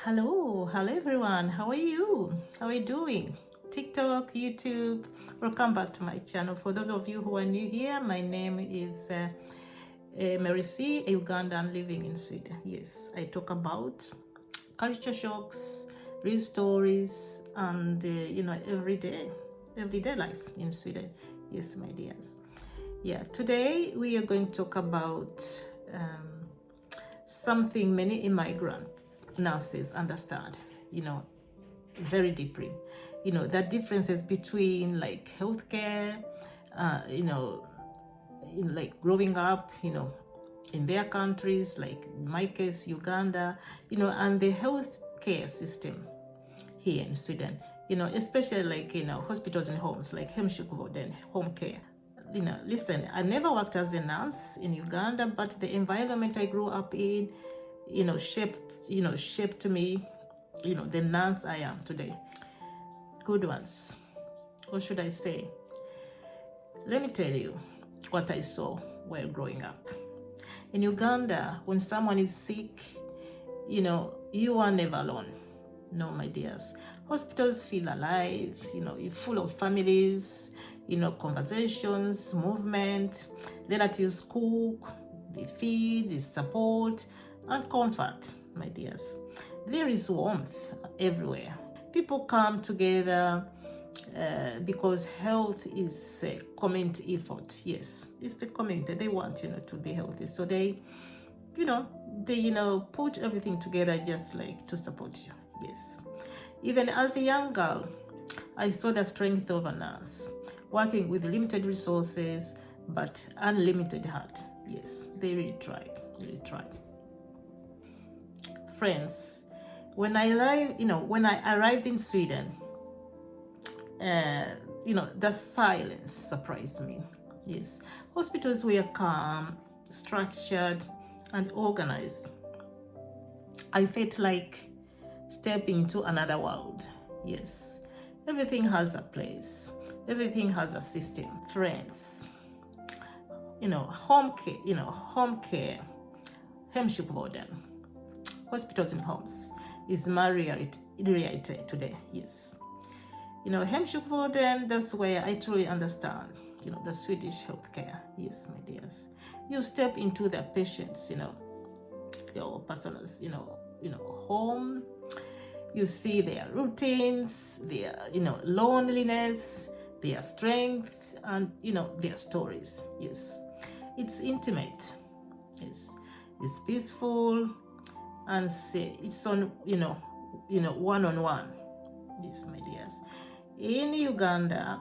Hello everyone. How are you? How are you doing? TikTok, YouTube. Welcome back to my channel. For those of you who are new here, my name is Mary C, a Ugandan living in Sweden. Yes, I talk about culture shocks, real stories, and everyday life in Sweden. Yes, my dears. Yeah, today we are going to talk about something many immigrants nurses understand, very deeply. The differences between like healthcare, in like growing up, in their countries, like in my case, Uganda, and the healthcare system here in Sweden, especially like, hospitals and homes like hemsjukvård and home care. Listen, I never worked as a nurse in Uganda, but the environment I grew up in, shaped me, the nurse I am today. Good ones. What should I say? Let me tell you what I saw while growing up. In Uganda, when someone is sick, you are never alone. No, my dears. Hospitals feel alive, you're full of families, conversations, movement, relatives cook, they feed, they support, and comfort, my dears. There is warmth everywhere. People come together because health is a community effort. Yes, it's the community. They want, to be healthy. So they put everything together just like to support you. Yes. Even as a young girl, I saw the strength of a nurse, working with limited resources, but unlimited heart. Yes, they really tried, Friends, when I arrived in Sweden, the silence surprised me. Yes, hospitals were calm, structured, and organized. I felt like stepping into another world. Yes, everything has a place, everything has a system. Friends, home care, hemsjukvården, hospitals and homes is my reality today. Yes, hemsjukvården, that's where I truly understand, the Swedish healthcare. Yes, my dears, you step into the patient's, your person's, home. You see their routines, their, loneliness, their strength, and, their stories. Yes, it's intimate. Yes, it's peaceful, and it's on, one-on-one. Yes, my dears. In Uganda,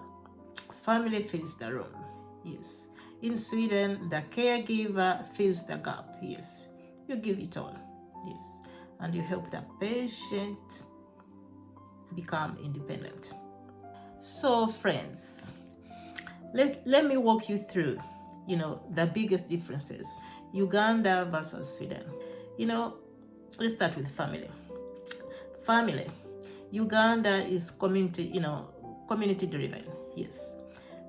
family fills the room. Yes. In Sweden, the caregiver fills the gap. Yes, you give it all. Yes, and you help the patient become independent. So friends, let me walk you through, the biggest differences, Uganda versus Sweden. Let's start with family. Family. Uganda is community driven. Yes.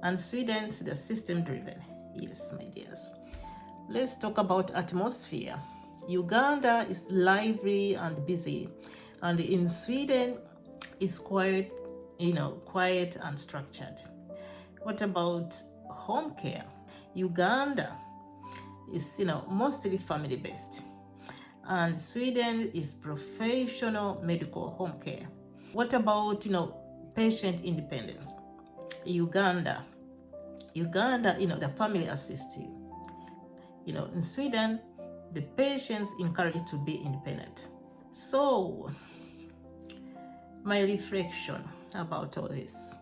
And Sweden's the system driven. Yes, my dears. Let's talk about atmosphere. Uganda is lively and busy, and in Sweden is quiet and structured. What about home care? Uganda is mostly family based, and Sweden is professional medical home care. What about patient independence? Uganda, the family assists you. In Sweden, the patients encouraged to be independent. So, my reflection about all this.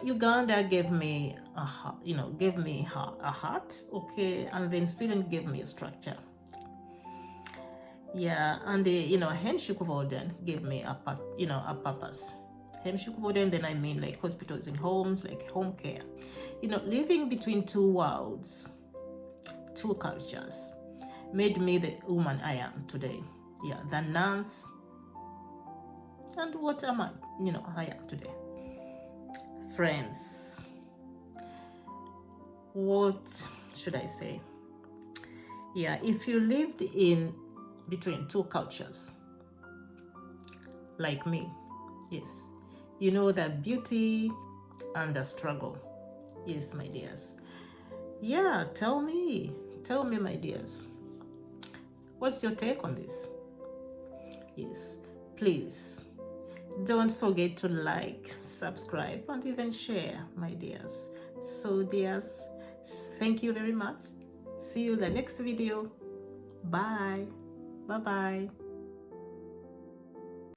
Uganda gave me a heart, okay, and then Sweden gave me a structure. Yeah, and the hemsjukvården gave me a purpose. Hemsjukvården, then I mean like hospitals and homes, like home care. Living between two worlds, two cultures, made me the woman I am today. Yeah, the nurse, and what am I? I am today. Friends, what should I say? Yeah, if you lived in between two cultures, like me. Yes, you know the beauty and the struggle. Yes, my dears. Yeah, tell me, my dears, what's your take on this? Yes, please don't forget to like, subscribe, and even share, my dears. So, dears, thank you very much. See you in the next video. Bye. Bye-bye.